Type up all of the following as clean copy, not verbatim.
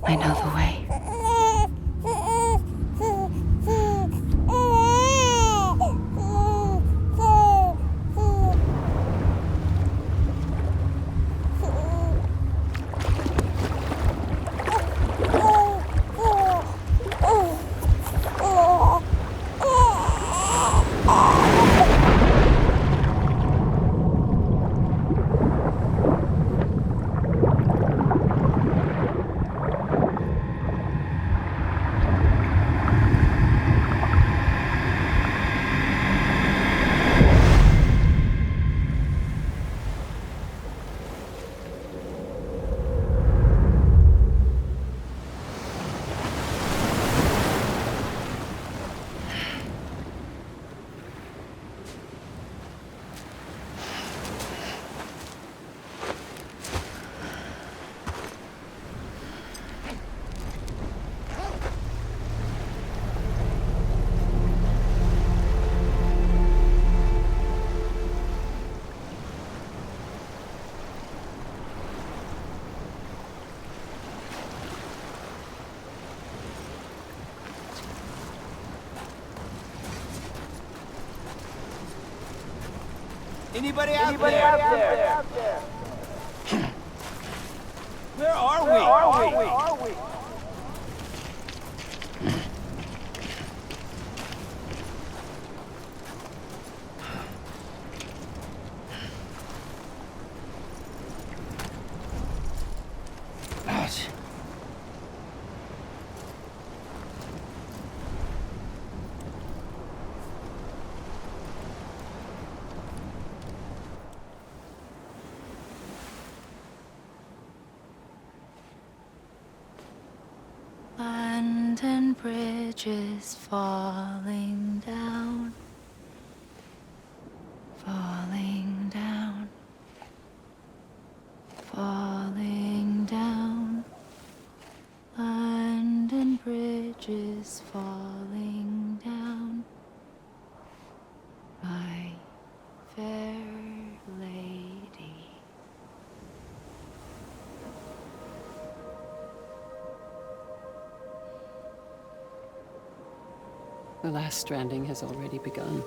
I know the way. Anybody out there? Where are we? Ouch. London Bridge is falling down, falling down, falling down. London Bridge is falling down, my fair lady. The last stranding has already begun.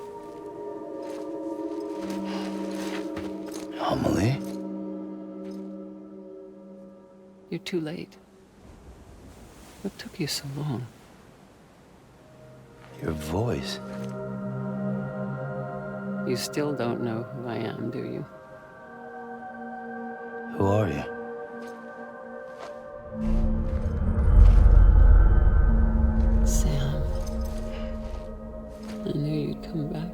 Amelie? You're too late. What took you so long? Your voice. You still don't know who I am, do you? Who are you? Sam. I knew you'd come back.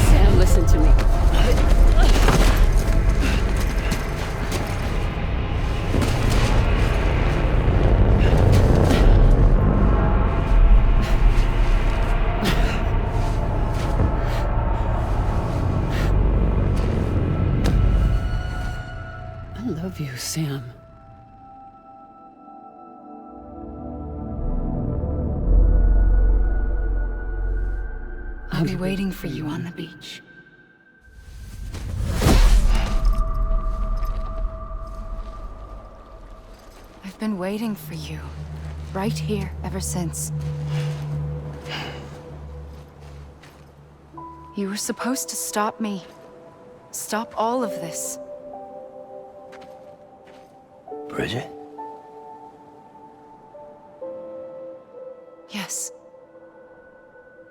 Sam, listen to me. I love you, Sam. I'll be waiting for you on the beach. I've been waiting for you, right here, ever since. You were supposed to stop me. Stop all of this. Bridget? Yes.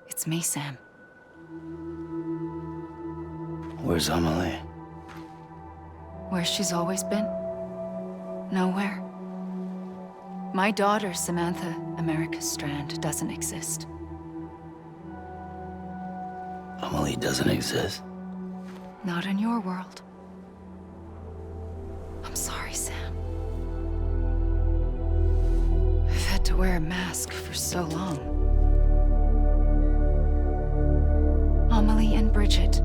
It's me, Sam. Where's Amelie? Where she's always been. Nowhere. My daughter, Samantha America Strand, doesn't exist. Amelie doesn't exist. Not in your world. I'm sorry, Sam. to wear a mask for so long. Amelie and Bridget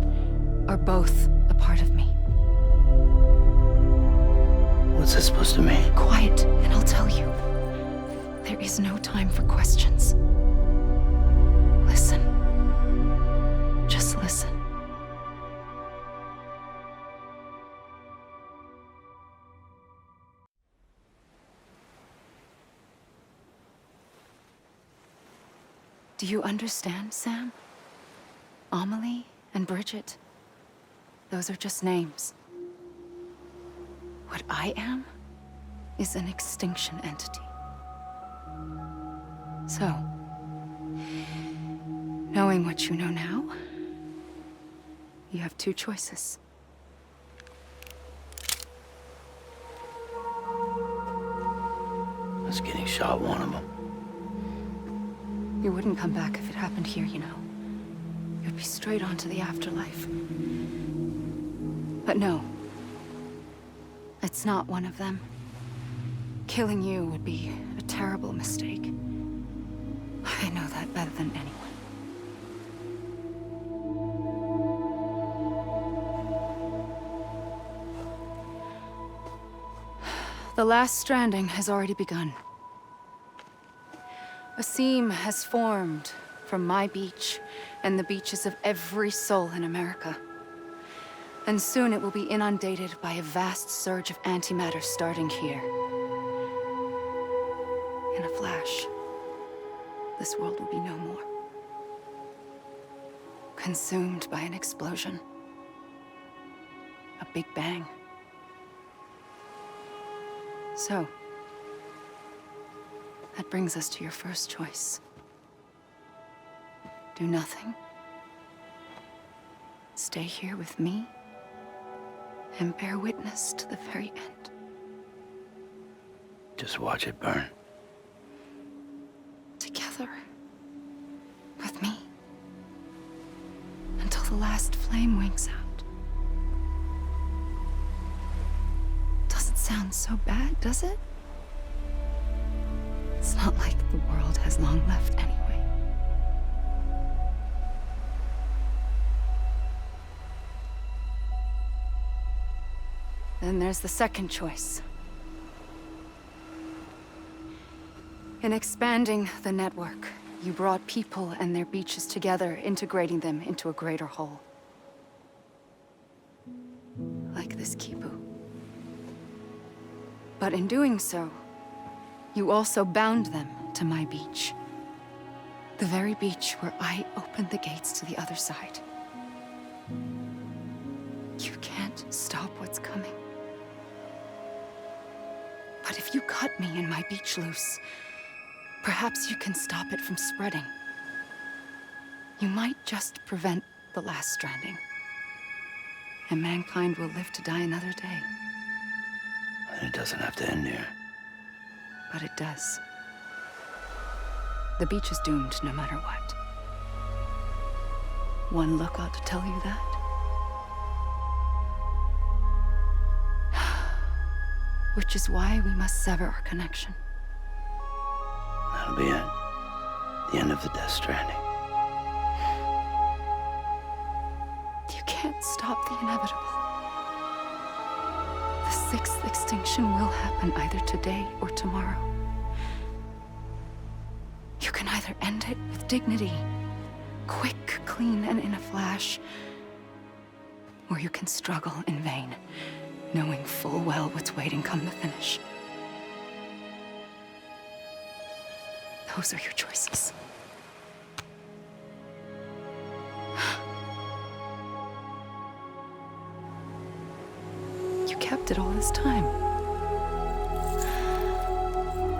are both a part of me. What's that supposed to mean? Quiet, and I'll tell you. There is no time for questions. Listen. Just listen. Do you understand, Sam? Amelie and Bridget, those are just names. What I am is an extinction entity. So, knowing what you know now, you have two choices. Us getting shot, one of them. You wouldn't come back if it happened here, you know. You'd be straight on to the afterlife. But no. It's not one of them. Killing you would be a terrible mistake. I know that better than anyone. The last stranding has already begun. A seam has formed from my beach and the beaches of every soul in America. And soon it will be inundated by a vast surge of antimatter starting here. In a flash, this world will be no more. Consumed by an explosion. A big bang. So, that brings us to your first choice. Do nothing. Stay here with me and bear witness to the very end. Just watch it burn. Together. With me. Until the last flame winks out. Doesn't sound so bad, does it? It's not like the world has long left anyway. Then there's the second choice. In expanding the network, you brought people and their beaches together, integrating them into a greater whole. Like this Kipu. But in doing so, you also bound them to my beach. The very beach where I opened the gates to the other side. You can't stop what's coming. But if you cut me and my beach loose, perhaps you can stop it from spreading. You might just prevent the last stranding. And mankind will live to die another day. And it doesn't have to end here. But it does. The beach is doomed no matter what. One look ought to tell you that. Which is why we must sever our connection. That'll be it. The end of the Death Stranding. You can't stop the inevitable. The sixth extinction will happen either today or tomorrow. You can either end it with dignity, quick, clean, and in a flash, or you can struggle in vain, knowing full well what's waiting come the finish. Those are your choices. You kept it all this time.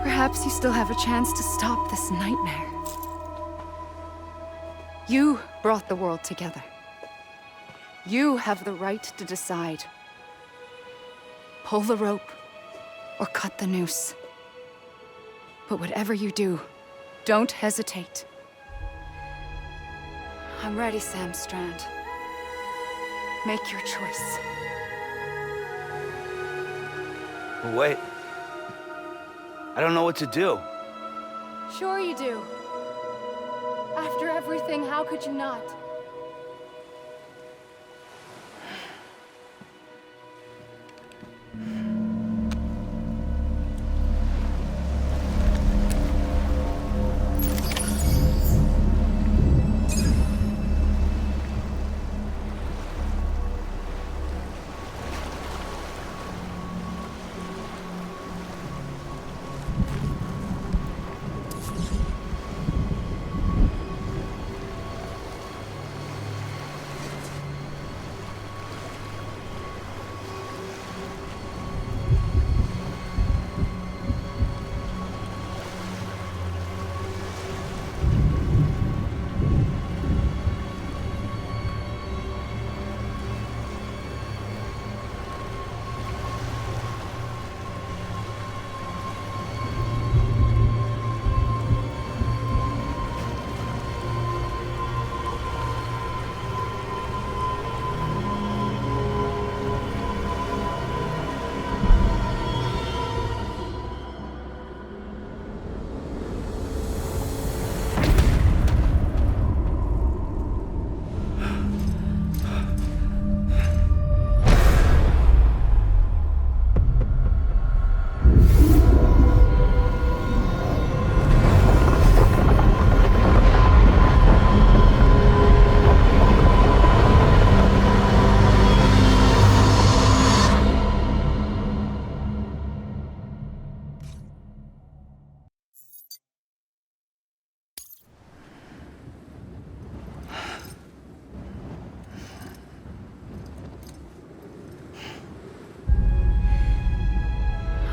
Perhaps you still have a chance to stop this nightmare. You brought the world together. You have the right to decide. Pull the rope or cut the noose. But whatever you do, don't hesitate. I'm ready, Sam Strand. Make your choice. But wait. I don't know what to do. Sure you do. After everything, how could you not?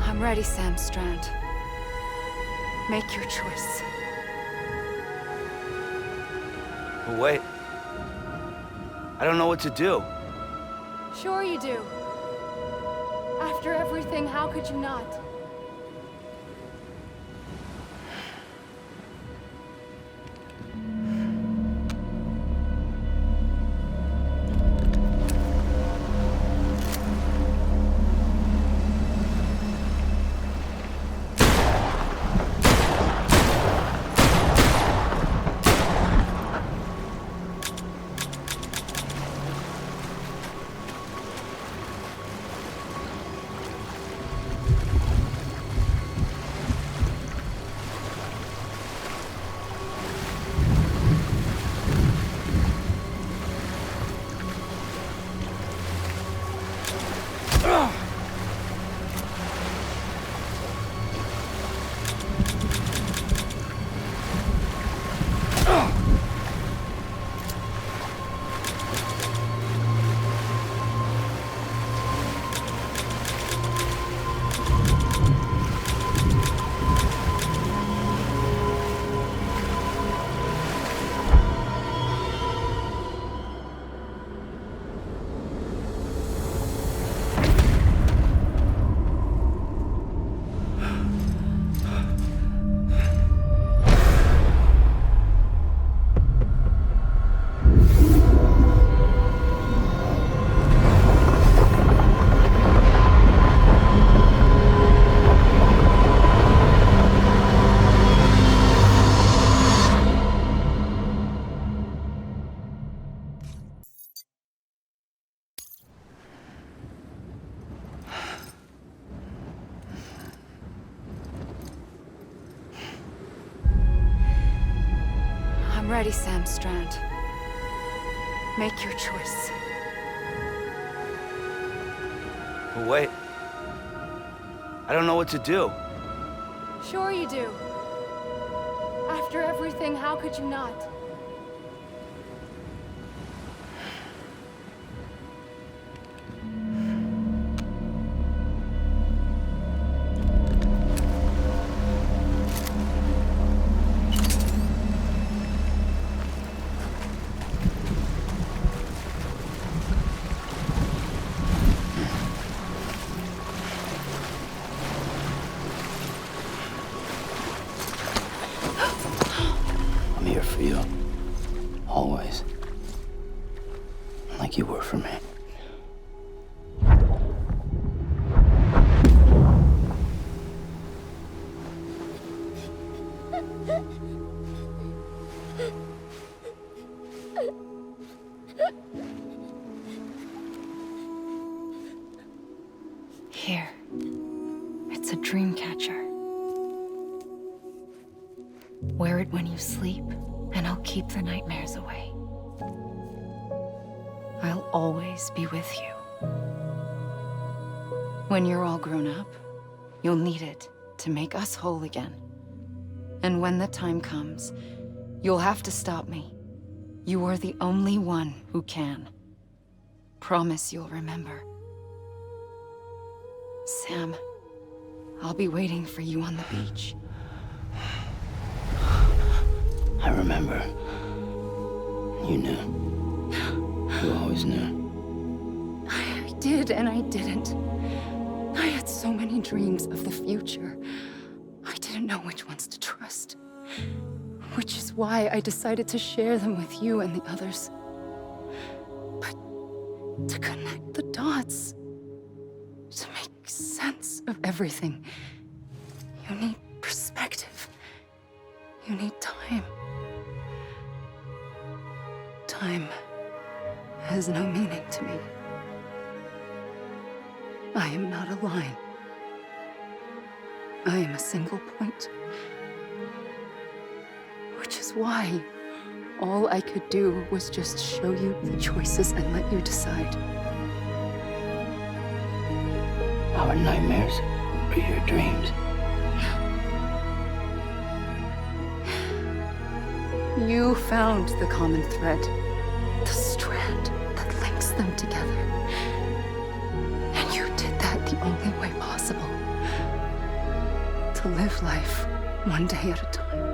I'm ready, Sam Strand. Make your choice. But wait. I don't know what to do. Sure you do. After everything, how could you not? I'm ready, Sam Strand. Make your choice. But wait. I don't know what to do. Sure you do. After everything, how could you not? I'm here for you. Always. Like you were for me. Here. It's a dream catcher. Wear it when you sleep, and I'll keep the nightmares away. I'll always be with you. When you're all grown up, you'll need it to make us whole again. And when the time comes, you'll have to stop me. You are the only one who can. Promise you'll remember. Sam, I'll be waiting for you on the beach. I remember. You knew. You always knew. I did and I didn't. I had so many dreams of the future. I didn't know which ones to trust. Which is why I decided to share them with you and the others. But to connect the dots, to make sense of everything, you need perspective. You need time. Time has no meaning to me. I am not a line. I am a single point. Which is why all I could do was just show you the choices and let you decide. Our nightmares are your dreams. You found the common thread, the strand that links them together. And you did that the only way possible. To live life one day at a time.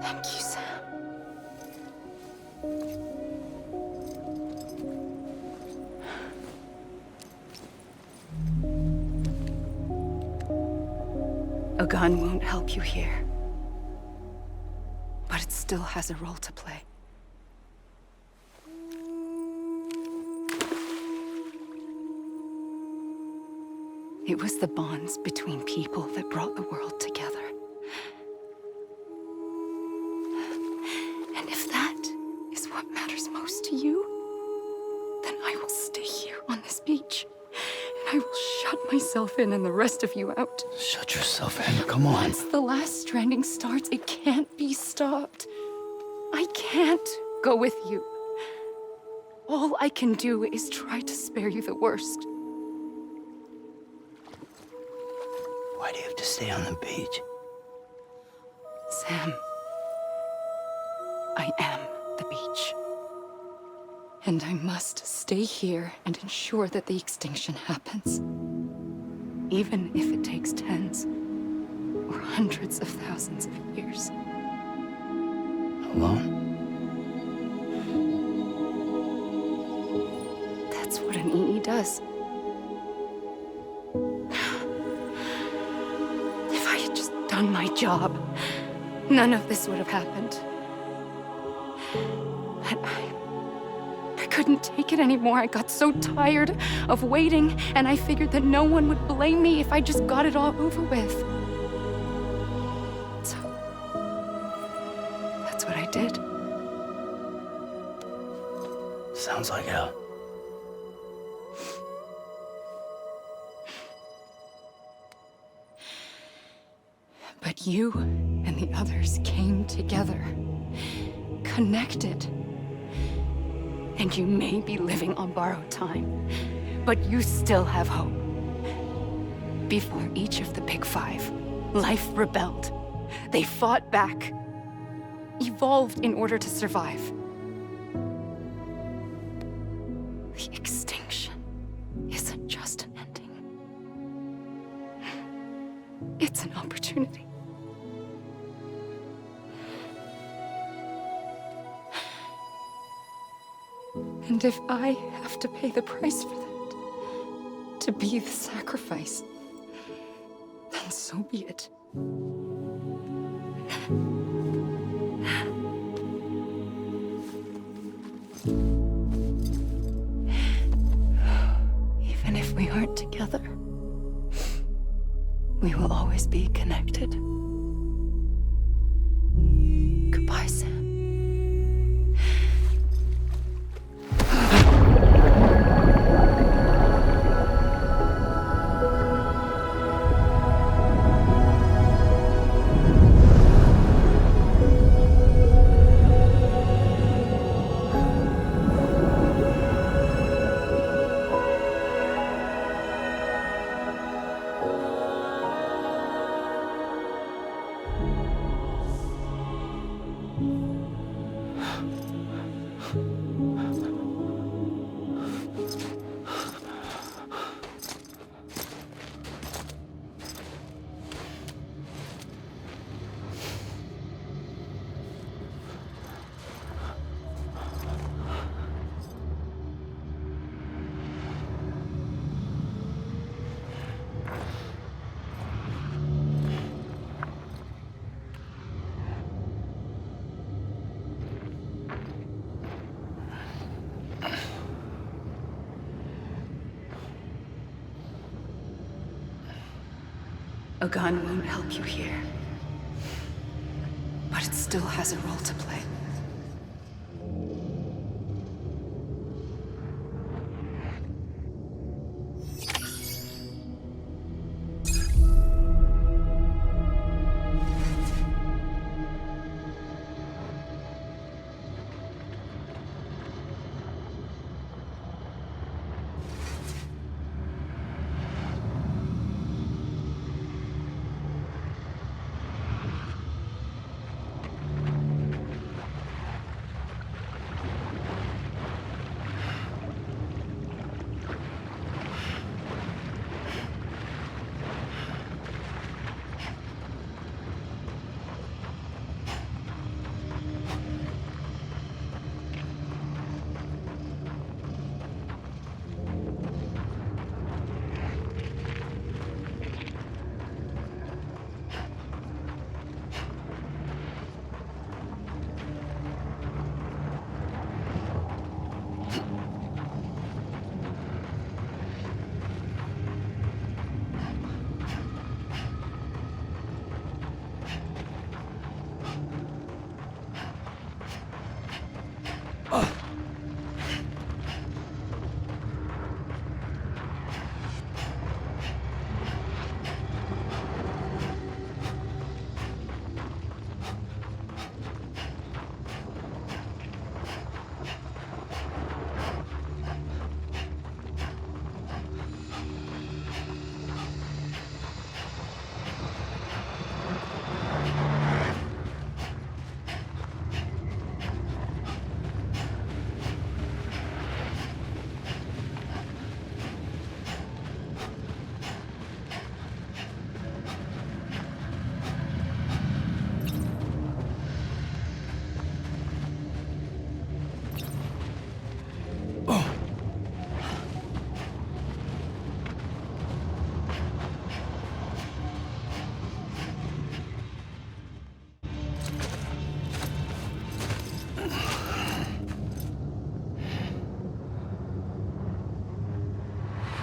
Thank you, Sam. A gun won't help you here. But it still has a role to play. It was the bonds between people that brought the world together. And if that is what matters most to you, then I will stay here on this beach. And I will shut myself in and the rest of you out. Shut yourself in. Come on. Once the last stranding starts, it can't be stopped. I can't go with you. All I can do is try to spare you the worst. Why do you have to stay on the beach? Sam, I am the beach. And I must stay here and ensure that the extinction happens. Even if it takes tens or hundreds of thousands of years. Alone? That's what an EE does. If I had just done my job, none of this would have happened. But I couldn't take it anymore. I got so tired of waiting, and I figured that no one would blame me if I just got it all over with. So, that's what I did. Sounds like hell. But you and the others came together, connected. And you may be living on borrowed time, but you still have hope. Before each of the Big Five, life rebelled. They fought back, evolved in order to survive. The extinction isn't just an ending. It's an opportunity. And if I have to pay the price for that, to be the sacrifice, then so be it. Even if we aren't together, We will always be connected. Goodbye, Sam. A gun won't help you here, but it still has a role to play.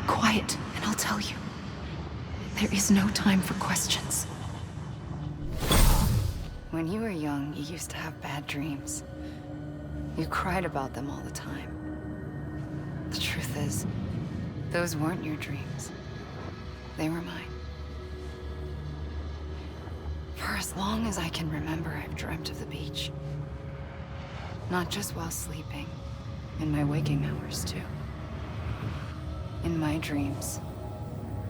Quiet, and I'll tell you. There is no time for questions. When you were young, you used to have bad dreams. You cried about them all the time. The truth is, those weren't your dreams. They were mine. For as long as I can remember, I've dreamt of the beach. Not just while sleeping, in my waking hours too. In my dreams,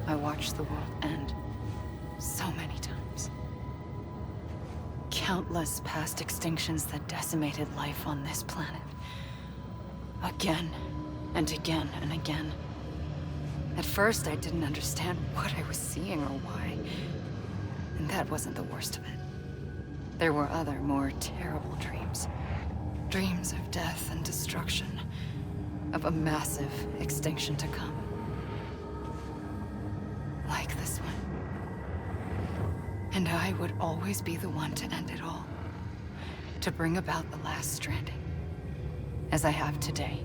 I watched the world end so many times. Countless past extinctions that decimated life on this planet. Again, and again, and again. At first, I didn't understand what I was seeing or why. And that wasn't the worst of it. There were other, more terrible dreams. Dreams of death and destruction. Of a massive extinction to come. Like this one. And I would always be the one to end it all. To bring about the last stranding. As I have today.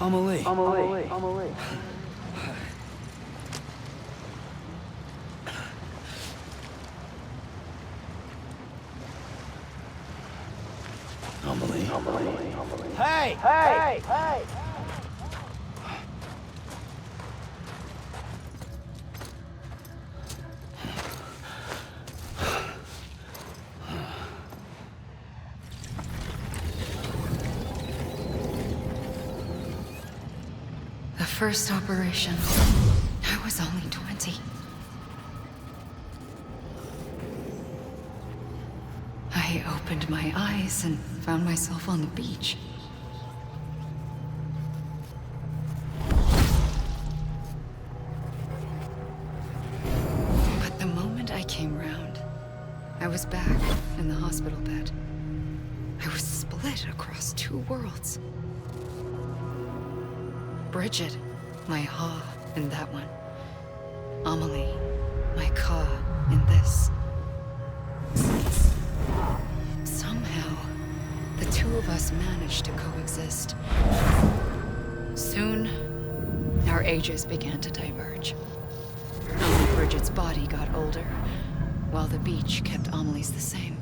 Amelie. Hey! The first operation, I was only 20. I opened my eyes and found myself on the beach. But the moment I came round, I was back in the hospital bed. I was split across two worlds. Bridget, my Ha in that one. Amelie, my Ka in this. Somehow, the two of us managed to coexist. Soon, our ages began to diverge. Only Bridget's body got older, while the beach kept Amelie's the same.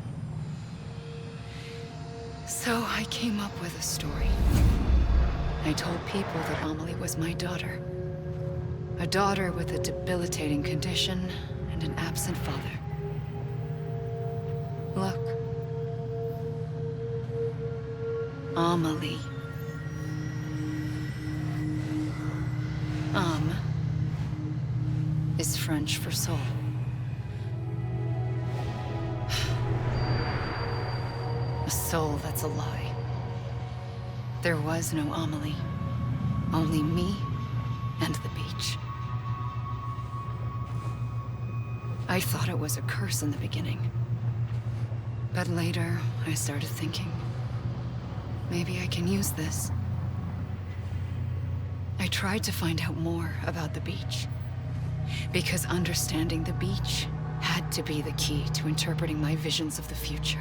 So I came up with a story. I told people that Amelie was my daughter. A daughter with a debilitating condition and an absent father. Look. Amelie. Âme is French for soul. A soul that's a lie. There was no Amelie. Only me and the beach. I thought it was a curse in the beginning. But later, I started thinking, maybe I can use this. I tried to find out more about the beach. Because understanding the beach had to be the key to interpreting my visions of the future.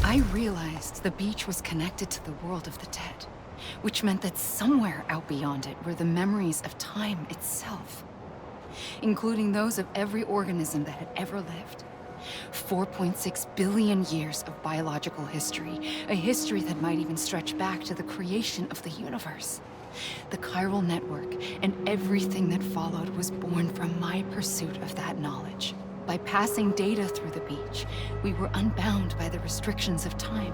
I realized the beach was connected to the world of the dead, which meant that somewhere out beyond it were the memories of time itself. including those of every organism that had ever lived. 4.6 billion years of biological history, a history that might even stretch back to the creation of the universe. The chiral network and everything that followed was born from my pursuit of that knowledge. By passing data through the beach, we were unbound by the restrictions of time.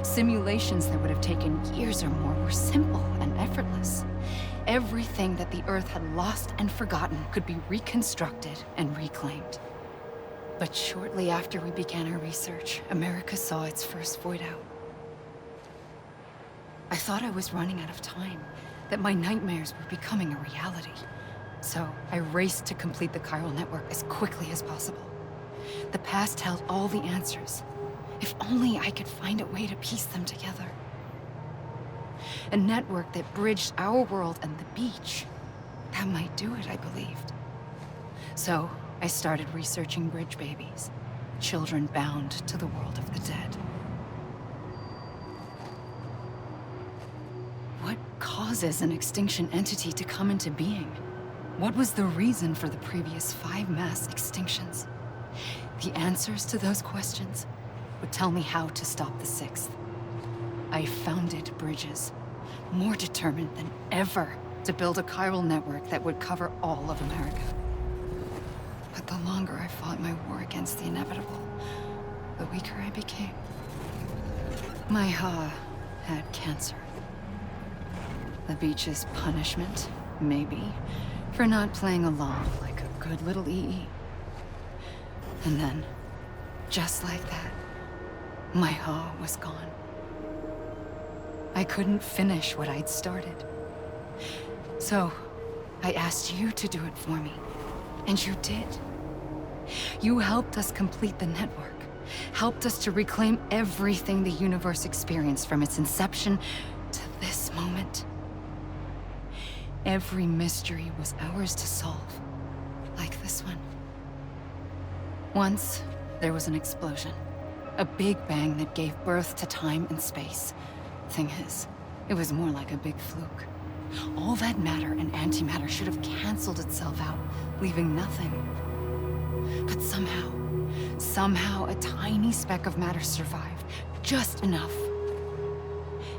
Simulations that would have taken years or more were simple and effortless. Everything that the Earth had lost and forgotten could be reconstructed and reclaimed. But shortly after we began our research, America saw its first void out. I thought I was running out of time, that my nightmares were becoming a reality. So I raced to complete the chiral network as quickly as possible. The past held all the answers. If only I could find a way to piece them together. A network that bridged our world and the beach. That might do it, I believed. So I started researching bridge babies, children bound to the world of the dead. What causes an extinction entity to come into being? What was the reason for the previous 5 mass extinctions? The answers to those questions would tell me how to stop the 6th. I founded bridges, more determined than ever to build a chiral network that would cover all of America. But the longer I fought my war against the inevitable, the weaker I became. My Ha had cancer. The beach's punishment, maybe, for not playing along like a good little EE. And then, just like that, my Ha was gone. I couldn't finish what I'd started. So, I asked you to do it for me, and you did. You helped us complete the network, helped us to reclaim everything the universe experienced from its inception to this moment. Every mystery was ours to solve, like this one. Once, there was an explosion. A big bang that gave birth to time and space. Thing is, it was more like a big fluke. All that matter and antimatter should have canceled itself out, leaving nothing. But somehow a tiny speck of matter survived. Just enough.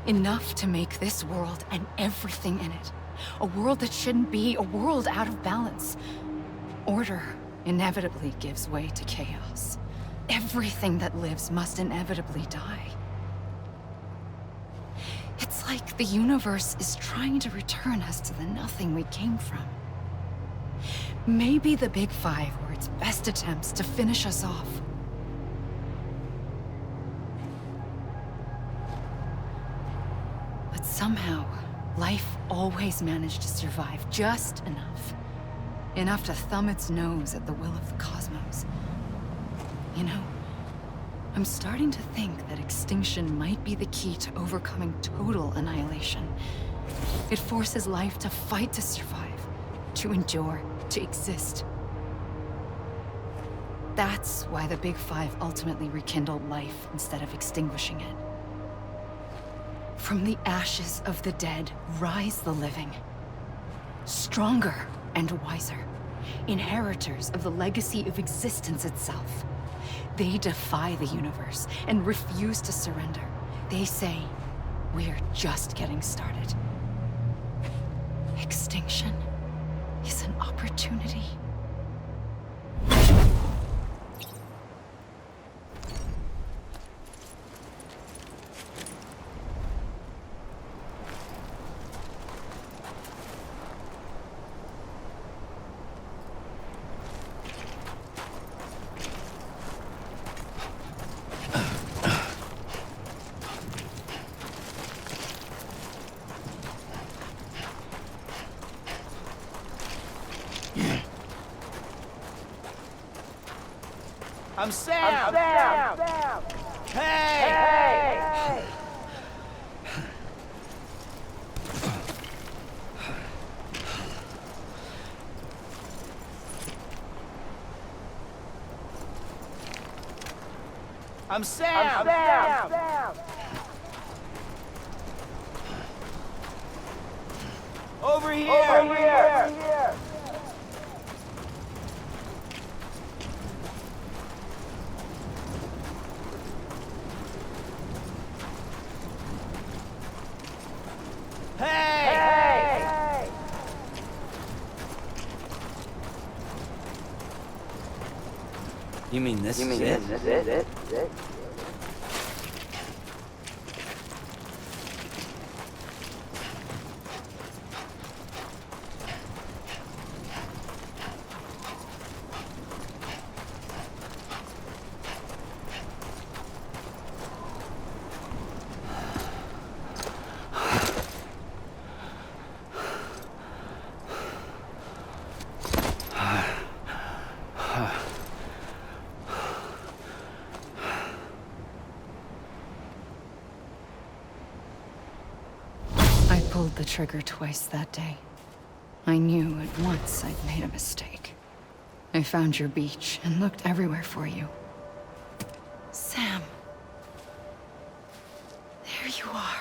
Enough to make this world and everything in it. A world that shouldn't be, a world out of balance. Order inevitably gives way to chaos. Everything that lives must inevitably die. It's like the universe is trying to return us to the nothing we came from. Maybe the Big Five were its best attempts to finish us off. But somehow, life always managed to survive just enough. Enough to thumb its nose at the will of the cosmos. You know, I'm starting to think that extinction might be the key to overcoming total annihilation. It forces life to fight to survive, to endure, to exist. That's why the Big Five ultimately rekindled life instead of extinguishing it. From the ashes of the dead rise the living. Stronger and wiser. Inheritors of the legacy of existence itself. They defy the universe and refuse to surrender. They say, we're just getting started. Extinction is an opportunity. I'm Sam! Hey! I'm Sam! Over here! You mean this is it? I pulled the trigger twice that day. I knew at once I'd made a mistake. I found your beach and looked everywhere for you. Sam. There you are.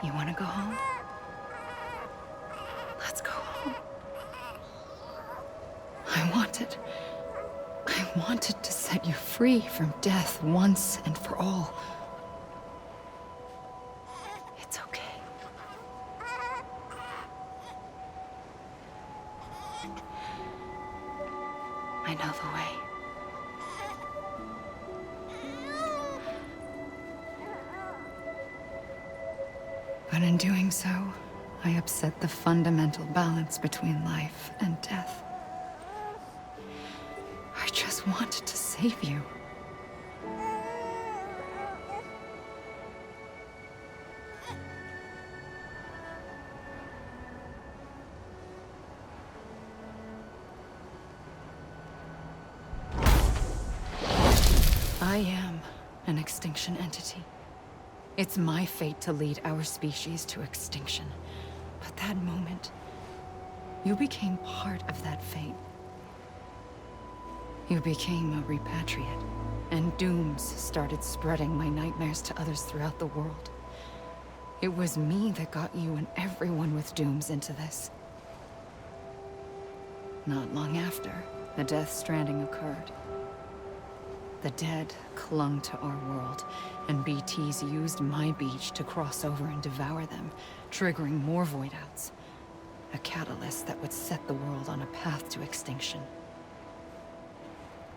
You want to go home? Let's go home. I wanted to set you free from death once and for all. It's okay. I know the way. But in doing so, I upset the fundamental balance between life and death. I just wanted to save you. I am an extinction entity. It's my fate to lead our species to extinction. But that moment, you became part of that fate. You became a repatriate, and dooms started spreading my nightmares to others throughout the world. It was me that got you and everyone with dooms into this. Not long after, the Death Stranding occurred. The dead clung to our world, and BTs used my beach to cross over and devour them, triggering more void outs. A catalyst that would set the world on a path to extinction.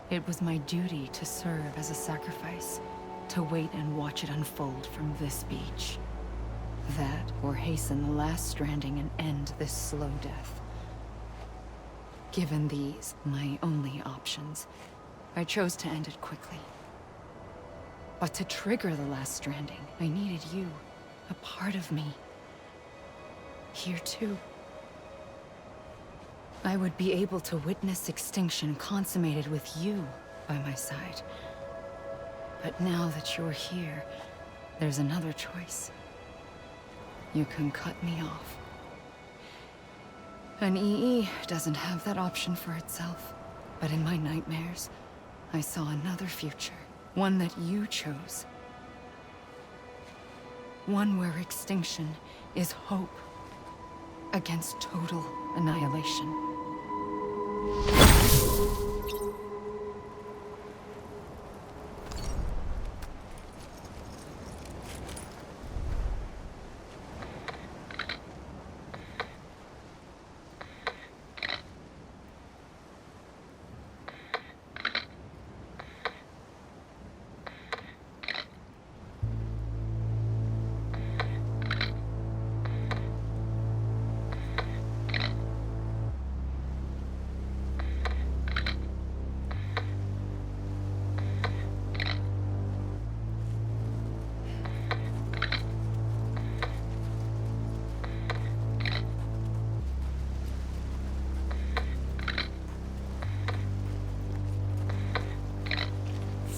It was my duty to serve as a sacrifice, to wait and watch it unfold from this beach. That, or hasten the last stranding and end this slow death. Given these, my only options, I chose to end it quickly. But to trigger the last stranding, I needed you, a part of me. Here too. I would be able to witness extinction consummated with you by my side. But now that you're here, there's another choice. You can cut me off. An EE doesn't have that option for itself. But in my nightmares, I saw another future. One that you chose. One where extinction is hope against total annihilation.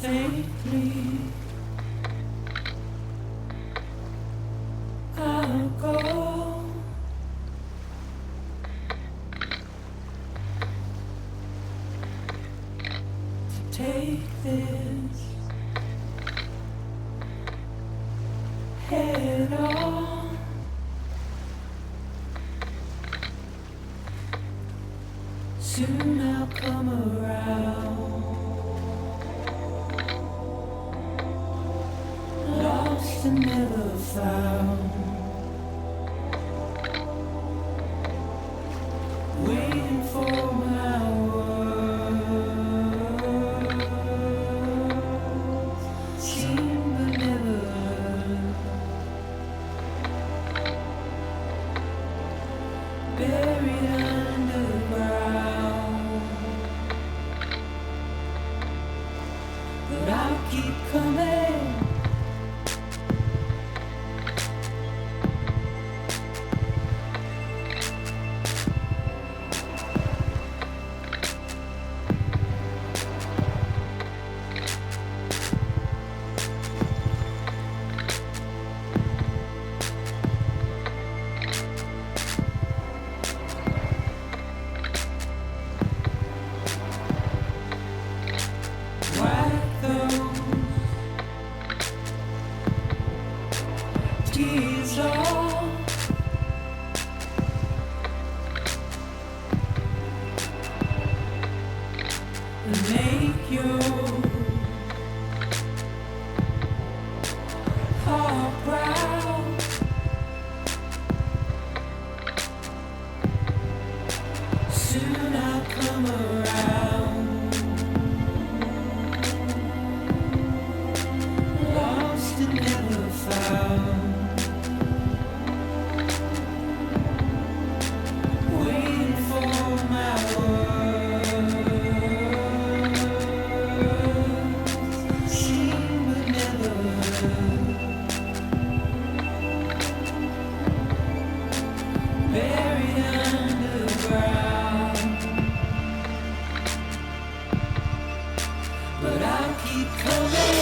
take me. I'll go. To take this head on. Soon I'll come around. Lost and never found. Waiting for my words. Seen but never heard. Buried underground. But I'll keep coming. Wipe those tears off. And make your heart proud. Soon I'll come around. Lost and never found. Waiting for my words. Seen but never heard. Buried underground. But I'll keep coming.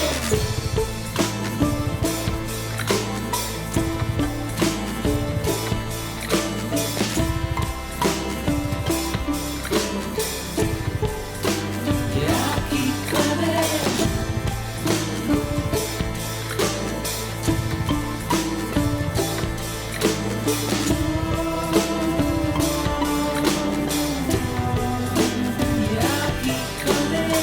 Yeah, I'll keep coming. Yeah, I'll keep coming.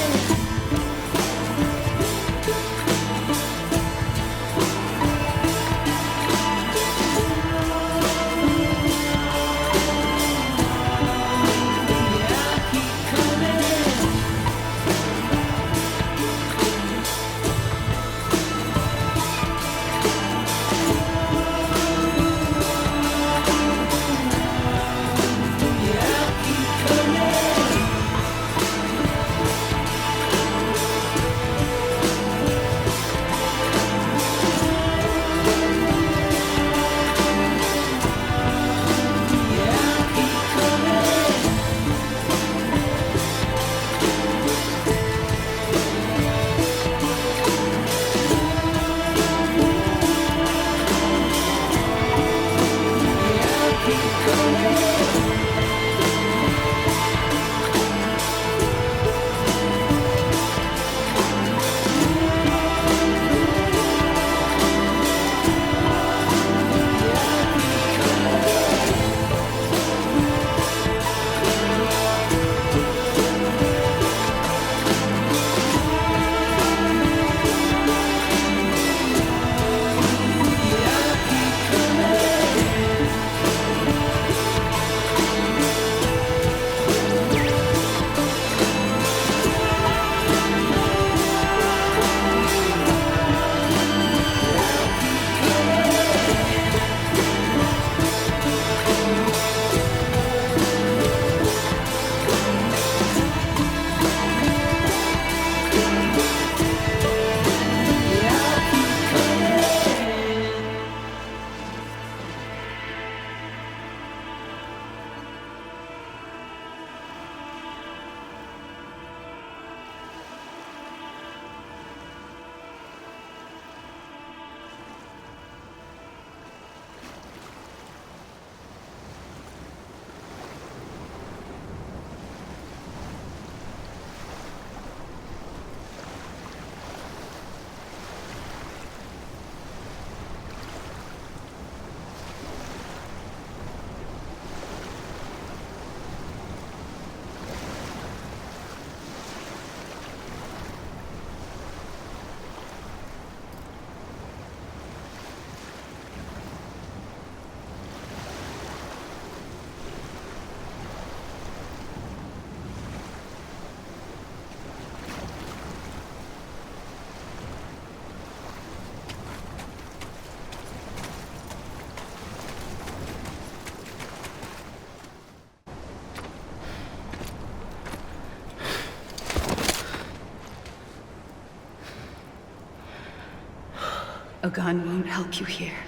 A gun won't help you here.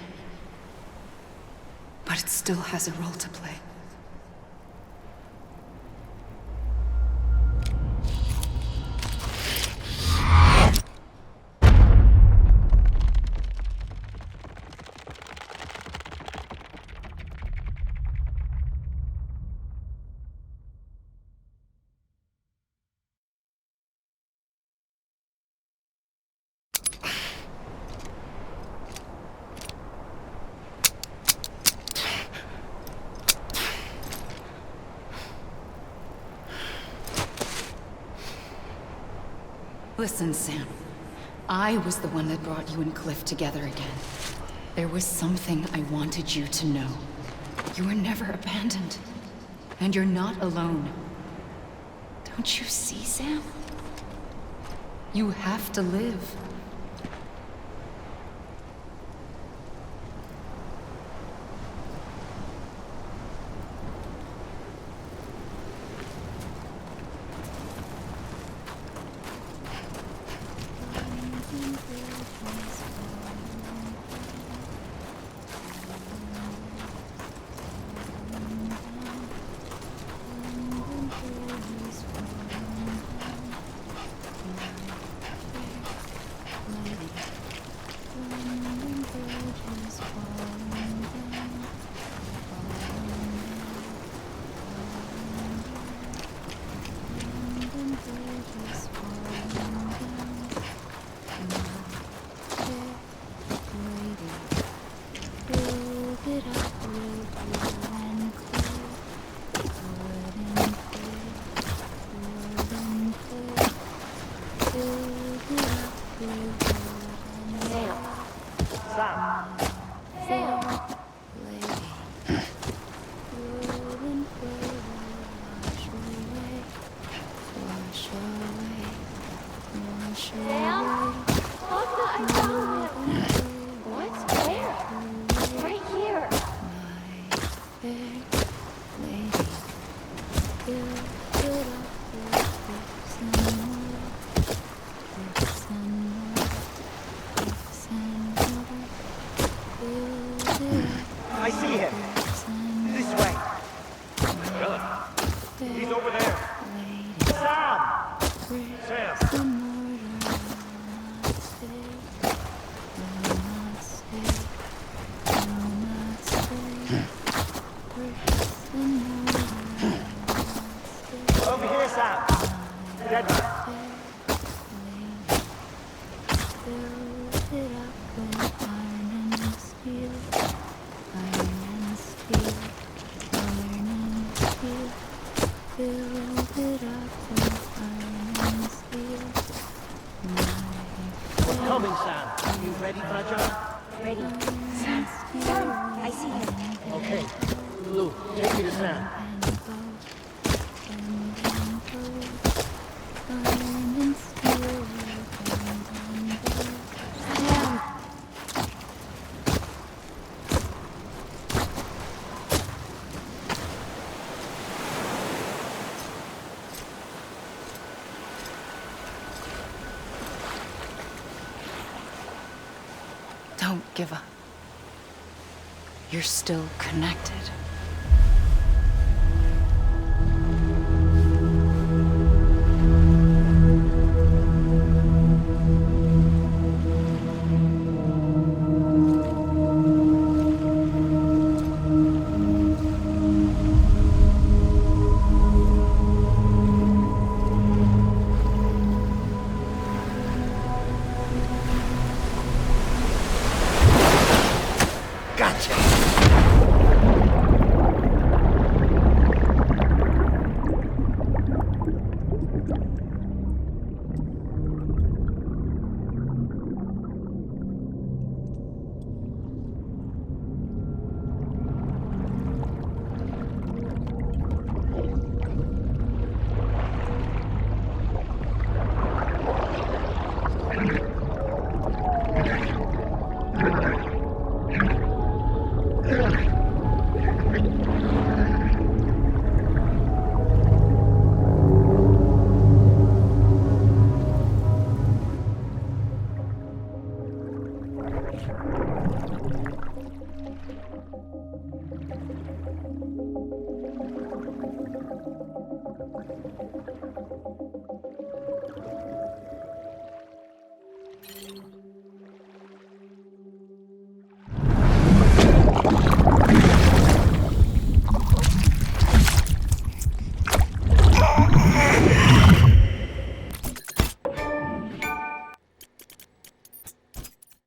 But it still has a role to play. Listen, Sam. I was the one that brought you and Cliff together again. There was something I wanted you to know. You were never abandoned. And you're not alone. Don't you see, Sam? You have to live. I see him. This way. Really? He's over there. Sam! Sam! Over here, Sam. Dead man. We're coming, Sam. You ready for a job? Ready. Sam! Sam! I see him. Okay. Lou, take me to Sam. Don't give up. You're still connected.